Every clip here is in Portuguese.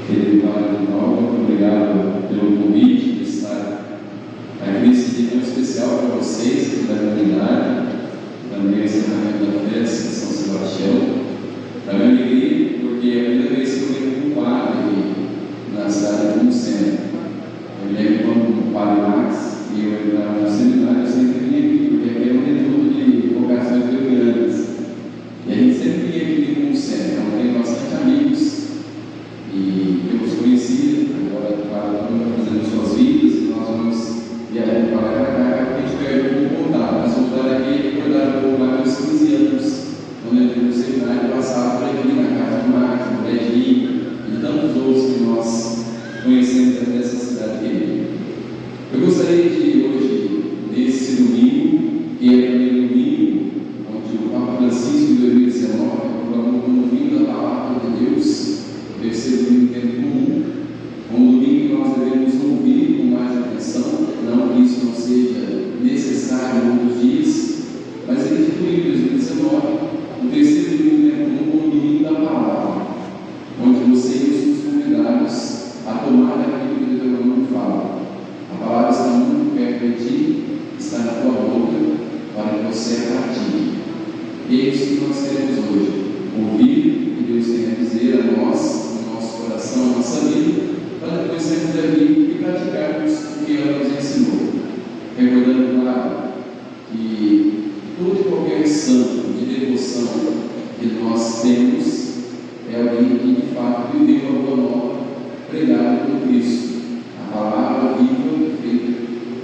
Querido Padre Ronaldo, muito obrigado pelo convite de estar aqui nesse dia tão especial para vocês, aqui da comunidade, também o Sacramento da Fé de São Sebastião. Para minha alegria, porque é a primeira vez que eu venho com um padre aqui na cidade de Pomuceno. Eu lembro quando o Padre Max e eu entrava no seminário, eu sempre vinha aqui, porque aqui é um retorno de vocações grandes. E a gente sempre vinha aqui em Pomuceno, então tem bastante amigos. E eu os conheci, agora cada um está fazendo suas vidas, e nós vamos viajando para lá e para cá, porque a gente perde um contato. Mas voltar aqui e recordar um pouco lá dos 15 anos, quando eu entrei no seminário, passava por aqui na casa do Marcos, no Predinho, e tantos outros que nós conhecemos aqui nessa cidade querida. Eu gostaria de hoje, nesse domingo, que é o primeiro domingo, onde o Papa Francisco, em 2019, proclamou como o fim da palavra de Deus, o terceiro domingo do tempo comum, um domingo que nós devemos ouvir com mais atenção, não que isso não seja necessário em outros dias, mas ele instituiu em 2019 o terceiro domingo do tempo comum como o domingo da palavra, onde vocês somos convidados a tomar aquilo que o Deuteronômio fala. A palavra está muito perto de ti, está na tua boca, para que você a pratique. E é isso que nós queremos hoje, ouvir o que Deus tem a dizer a nós, no nosso coração, a nossa vida, para depois sairmos daqui e praticarmos o que ela nos ensinou. Recordando, claro, que todo e qualquer santo de devoção que nós temos é alguém que de fato viveu a boa nova pregada por Cristo. A palavra viva, feita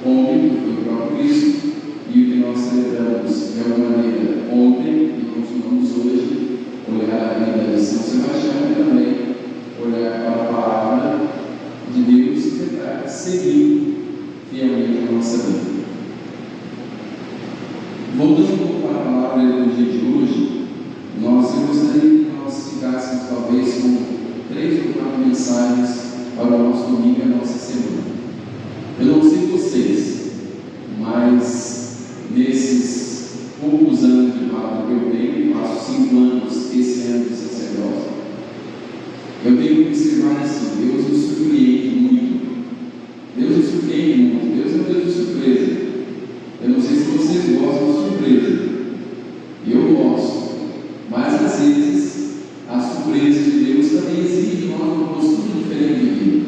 homem, que foi o próprio Cristo, e o que nós celebramos de alguma maneira ontem e continuamos hoje, olhar a vida de São Sebastião e também olhar para a palavra de Deus e tentar seguir fielmente a nossa vida. Voltando um pouco para a palavra do dia de hoje, eu gostaria que nós ficássemos talvez com 3 ou 4 mensagens para o nosso domingo e a nossa semana. Eu não sei vocês, mas nesses poucos anos de padre que eu tenho, faço 5 anos esse ano de sacerdócio, eu tenho observado assim: Deus nos surpreende muito. Deus nos surpreende muito. Deus é um Deus de surpresa. Eu não sei se vocês gostam de surpresa. Eu gosto. Mas às vezes a surpresa de Deus também exige de nós uma postura diferente de vida.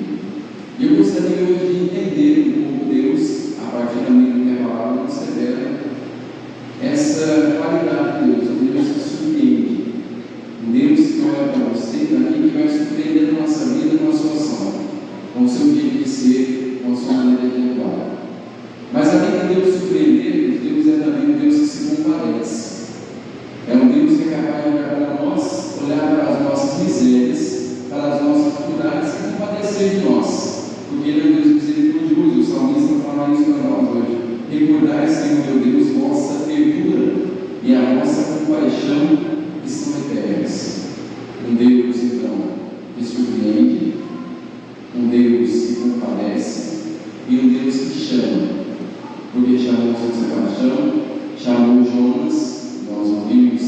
E eu gostaria hoje de entender um pouco Deus, a partir da minha palavra, nos revela essa qualidade de Deus, um Deus que surpreende, um Deus que olha para você e para mim, que vai surpreender a nossa vida, a nossa situação, com o seu jeito de ser, com a sua maneira de atuar. Mas além de Deus surpreender, Deus é também um Deus que se compadece. É um Deus que é capaz de olhar para nós, olhar para as nossas misérias, para as nossas dificuldades e compadecer de nós. Porque Ele é um Deus misericordioso. O salmista fala isso para nós hoje. Recordai, Senhor meu Deus, vossa ternura e a vossa compaixão que são eternas. Um Deus, então, que surpreende, um Deus que compadece e um Deus que chama. Porque chamou São Sebastião, chamou Jonas, nós ouvimos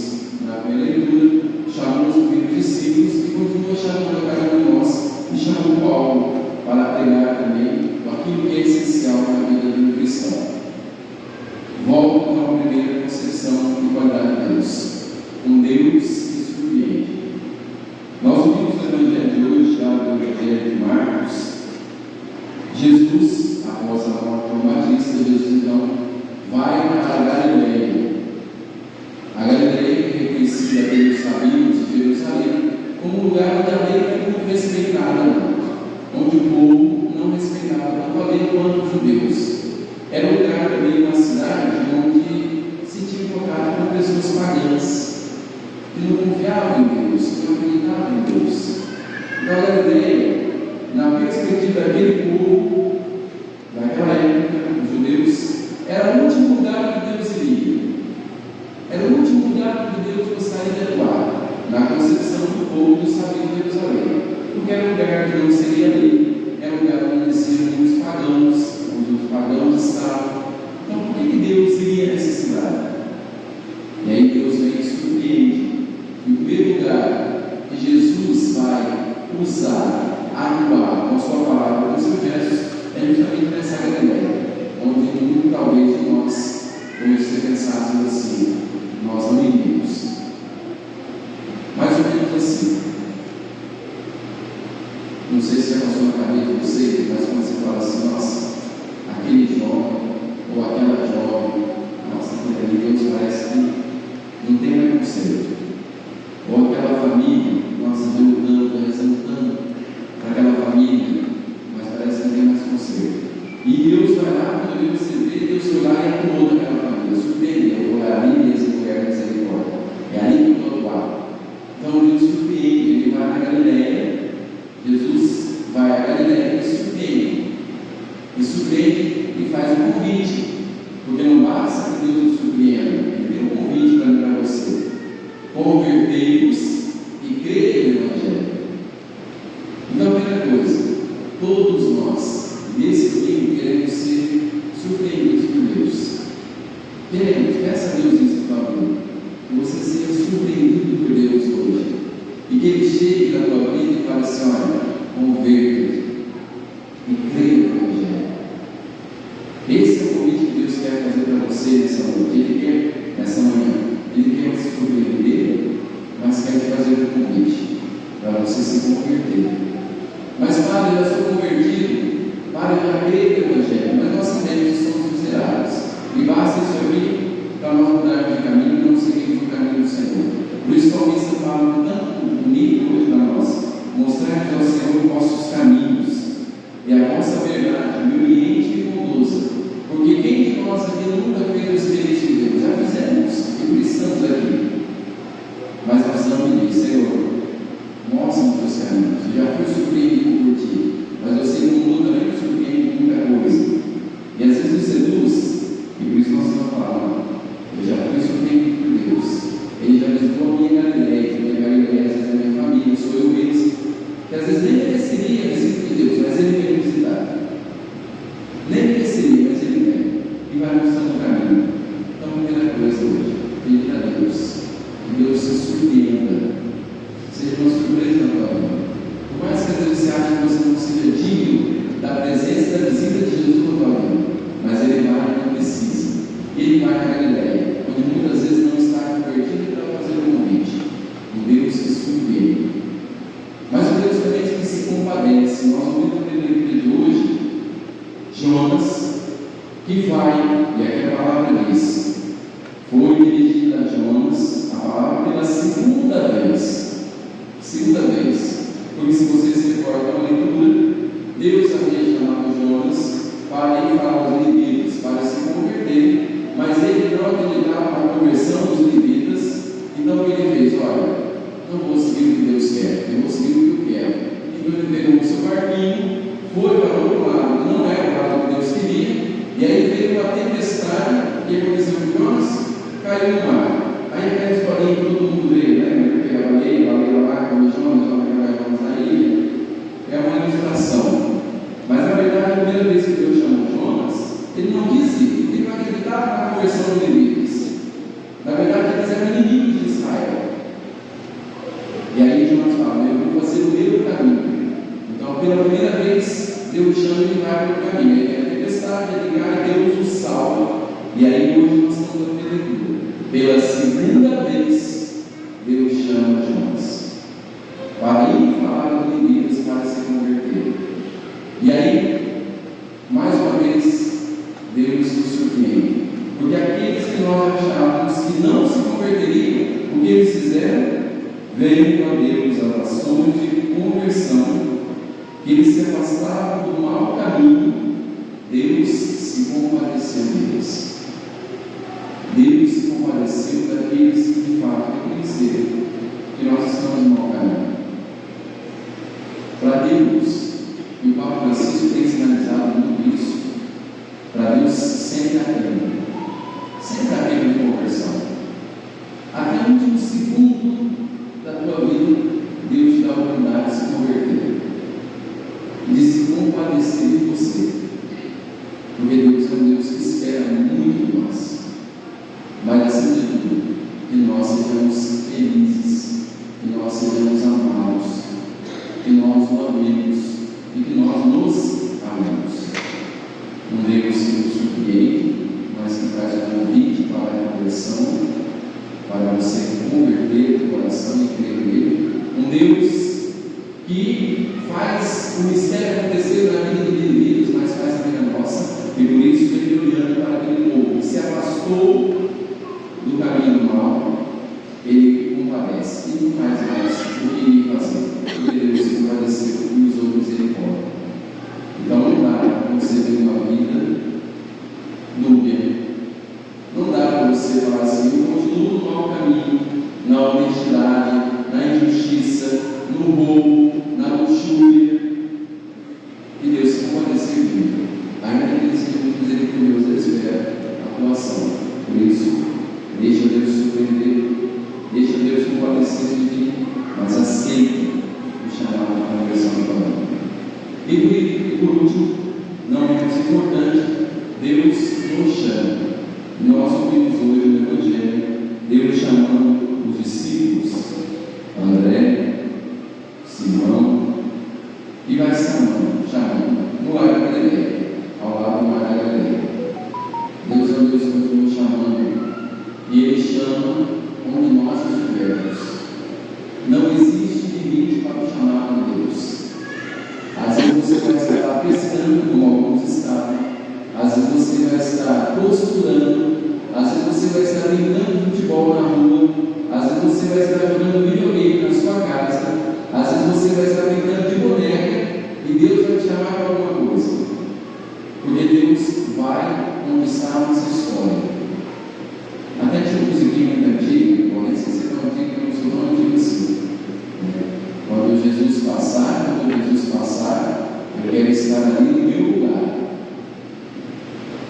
na primeira leitura, chamou os primeiros discípulos e continua chamando a cada um de nós, e chamou Paulo para pregar também aquilo que é essencial na vida do cristão. Volto para a primeira concepção de qualidade de Deus, um Deus que surpreende. Nós ouvimos no Evangelho de hoje, já no Evangelho de Marcos, Jesus, após a morte do Batista, Jesus então vai para a Galileia. A Galileia é reconhecida pelos sabinos de Jerusalém como um lugar onde a lei era muito respeitada, onde o povo não respeitava tanto a lei quanto os judeus. Era um lugar também, uma cidade onde se tinha contato com pessoas pagãs, que não confiavam em Deus, que não acreditavam em Deus. Então a Galileia, na perspectiva daquele povo, naquela época, os judeus, era o último lugar que Deus iria. Era o último lugar que Deus gostaria de atuar, na concepção do povo do saber de Jerusalém. Porque era um lugar que não seria ali, era um lugar onde existiam muitos pagãos, onde os pagãos estavam. Então, por que Deus iria nessa cidade? E aí Deus vem e surpreende. Em primeiro lugar, que Jesus vai usar atuar com a sua palavra, com os seus gestos, é justamente nessa Galileia, onde muito talvez de nós hoje se pensássemos assim, nós não iríamos. Mais ou menos assim. Não sei se já passou na cabeça de vocês, mas quando você fala assim, nossa, aquele jovem ou aquela jovem, nossa, aquele Deus parece que não tem mais conselho. Ou aquela família, nossa, lutando, rezando tanto para aquela família, mas parece que não tem mais conselho. E Deus vai lá, quando você vê, Deus foi lá e atuou naquela família, surpreendeu, foi ali e esse mulher de misericórdia. É ali que eu estou atuando. Então Deus surpreende, ele vai na Galileia, Jesus vai à Galileia e surpreende e faz um convite, porque não basta que Deus nos surpreenda, ele tem um convite para mim e para você: convertei-vos e creia no Evangelho. Então, a primeira coisa, todos nós, nesse domingo, queremos ser surpreendidos por Deus. Queremos, peça a Deus isso, por favor, que você seja surpreendido por Deus hoje, e que Ele chegue na tua vida e fale assim: olha, converta e creia no Evangelho. Esse é o convite que Deus quer fazer para você nessa noite. Ele quer, nessa manhã, Ele quer se surpreender, mas quer te fazer um convite para você se converter. Mas, Padre, eu já sou convertido, Padre, eu já creio no Evangelho, mas nós sabemos que somos miseráveis, e basta isso aqui para nós mudarmos de caminho e não seguirmos o caminho do Senhor. Por isso, o salmista fala tanto bonito hoje para nós: mostrar ao Senhor os nossos caminhos e a nossa verdade, humilhante e bondosa. Porque quem de nós aqui nunca fez a experiência de Deus? Já fizemos, e por isso estamos aqui. Mas nós não pedimos: Senhor, mostra os teus caminhos. Eu já fui surpreendido por ti, mas eu sei que o mundo também me surpreende com muita coisa. E às vezes nos seduz, e por isso nós estamos falando: eu já fui surpreendido por Deus. Ele já visitou a minha Galileia, às vezes a minha família, sou eu mesmo, que às vezes nem mereceria a visita de Deus, mas Ele veio visitar. Nem mereceria, mas Ele vem e vai mostrando o caminho. Então, a primeira coisa hoje, pedir a Deus que Deus se surpreenda, seja uma surpresa na tua vida. Por mais que às vezes você ache que você não seja digno da presença e da visita de Jesus na tua vida, mas Ele vai e não precisa. Ele vai na Galileia, onde muitas vezes não está convertido para fazer um convite. O Deus que surpreende. Mas o Deus também que se compadece. Nós ouvimos na Bíblia de hoje Jonas, que vai, e aqui a palavra diz, foi dirigida a Jonas, a palavra pela segunda vez. Segunda vez. Porque se vocês se recordam da leitura, Deus havia chamado Jonas para ir falar aos levitas, para se converter, mas ele não acreditava na conversão dos levitas. Então o que ele fez? Olha, não vou seguir o que Deus quer, eu vou seguir o que eu quero. Então ele pegou o seu barquinho, foi para o outro lado, não é o lado que Deus queria, e aí veio uma tempestade. E aconteceu com Jonas? Caiu no mar. Aí aquela historinha que todo mundo veio, né? Porque a baleia lá, como Jonas, na ilha, é uma ilustração. Mas na verdade, a primeira vez que Deus chamou Jonas, ele não quis ir, ele não acreditava na conversão dos levitas. Na verdade, eles eram inimigos de Israel. E aí Jonas fala: eu vou fazer o meu caminho. Então, pela primeira vez, Deus chama ele vai para o caminho. Ele tem a tempestade, ele cai, Deus o salva. E aí hoje nós estamos na leitura. Pela segunda vez, Deus chama Jonas para ir falar aos levitas para se converter. E aí, mais uma vez, Deus nos surpreende. Porque aqueles que nós achávamos que não se converteriam, o que eles fizeram? Veio a Deus as ações de conversão, que eles se afastavam do mau caminho. Deus se compadeceu deles. Deus se compadeceu daqueles que de fato reconheceram que nós estamos no mau caminho. Para Deus, e o Papa Francisco tem sinalizado muito isso, para Deus sempre há tempo de conversão. Até o último segundo da tua vida, Deus te dá a oportunidade de se converter, de se compadecer de você, porque Deus é um Deus que espera muito de nós, mas acima de tudo, que nós sejamos felizes, que nós sejamos amados, que nós o amemos e que nós nos amemos. Um Deus que nos surpreende, mas que faz um convite para a conversão, para você converter o coração e crer nele. Um Deus que faz o mistério acontecer na vida dos indivíduos, mas faz a vida nossa, e por isso ele olhando para aquele povo que se afastou do caminho do mal, ele compadece e não faz mais o que iria fazer, porque Deus se compadeceu e usou misericórdia. Então não dá para você ter uma vida dúbia, não dá para você falar assim: eu continuo no mau caminho, na honestidade, na injustiça, no roubo, na luxúria, e Deus se compadeceu de mim. Ainda que ele seja muito misericordioso, ele espera a tua ação. Por isso, deixa Deus surpreender, deixa Deus compadecer de ti, mas aceite o chamado da conversão da tua vida. E por último, não menos importante, Deus nos chama. Nós ouvimos hoje no Evangelho Deus chamando os discípulos, André, Simão, e vai chamando no Mar da Galileia, ao lado do Mar da Galileia. Deus é um Deus que continua chamando, e Ele chama onde nós estivermos. Não existe limite para o chamado de Deus. Às vezes você vai estar pescando, como alguns estavam, às vezes você vai estar costurando, às vezes você vai estar brincando de futebol na rua, às vezes você vai estar jogando videogame na sua casa, às vezes você vai estar brincando de boneca, e Deus vai te chamar para alguma coisa, porque Deus vai conquistar a nossa história. Até tinha um musiquinho muito antigo, não sei se é tão antigo, eu não sou tão antigo assim. Quando Jesus passar, eu quero estar ali no meu lugar.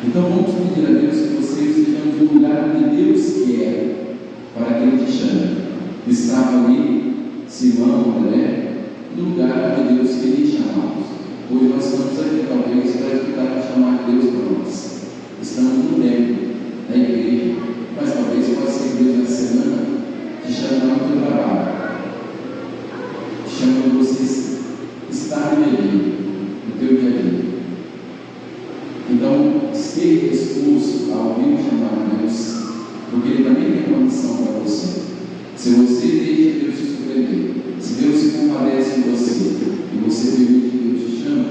Então vamos pedir a Deus que você estejamos no lugar onde Deus quer, para que Ele te chame. Estava ali Simão, André, no lugar onde Deus queria chamá-los. Hoje nós estamos aqui, talvez, para explicar para chamar Deus para nós. Estamos no templo, na igreja, mas talvez possa ser Deus na semana te chamando para o trabalho, te chamando para você estar no teu dia a dia. Então, esteja disposto a ouvir o chamado de Deus, porque Ele também tem uma missão para você. Se você deixa Deus te surpreender, se Deus se compadece de você e você permite que Deus te chame,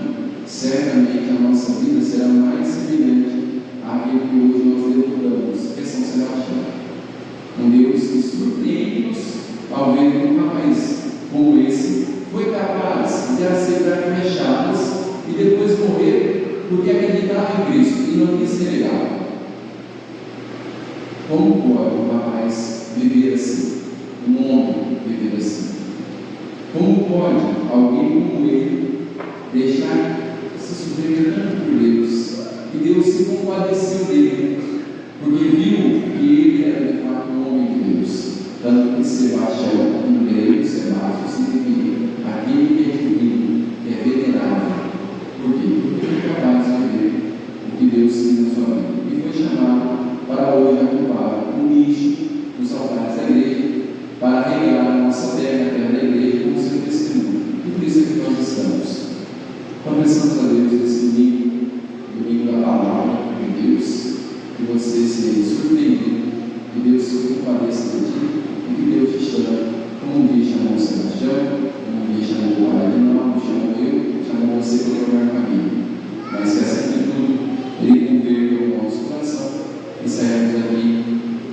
certamente a nossa vida será mais semelhante àquilo que hoje nós derrotamos, que é São Sebastião. Um Deus que surpreende-nos ao ver que um rapaz como esse foi capaz de aceitar fechadas e depois morrer porque acreditava em Cristo e não quis ser negado. Como pode um rapaz viver assim? Um homem viver assim? Como pode alguém como ele deixar se surpreender tanto por Deus? E Deus se compadeceu dele, porque viu que ele era de fato um homem de Deus. Tanto que Sebastião, em grego, Sebastião, significa aquele que é divino, que é venerável. Por quê? Porque ele é capaz de ver o que Deus tem na sua vida. E foi chamado para hoje ocupar um nicho nos altares da igreja, para regar a nossa terra, a terra da igreja, com o seu testemunho. E por isso é que nós estamos. Então, pensamos a Deus nesse domingo da palavra de Deus, que você seja surpreendido, que Deus se compadeça de ti, e que Deus te chame, como um dia chamou Sebastião, como um dia chamou o Pai de Nau, chamou eu, chamou você para jogar caminho. Mas que acima de tudo, Ele converta o nosso coração e sairmos daqui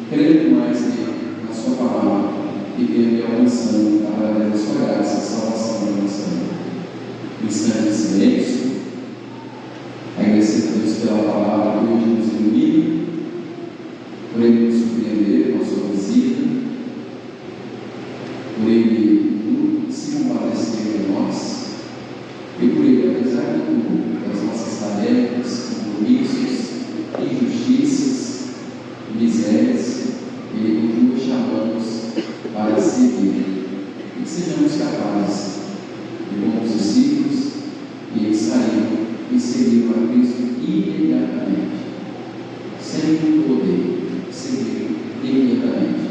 crendo mais nele, na sua palavra, e que alcançando a verdadeira sua graça, a salvação da nossa vida. Um instante de silêncio, agradecer a Deus pela palavra que hoje nos ilumina, por Ele nos surpreender com a sua visita, por Ele se compadecer de nós, e por Ele, apesar de tudo, das nossas tarefas, compromissos, injustiças, misérias, Ele continua chamando-nos para seguir, e que sejamos capazes de bons discípulos e sair e seguir a Cristo imediatamente, sem poder seguir imediatamente.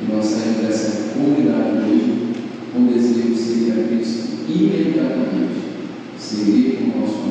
E nós saímos dessa comunidade hoje com o desejo de seguir a Cristo imediatamente, Seguir com o nosso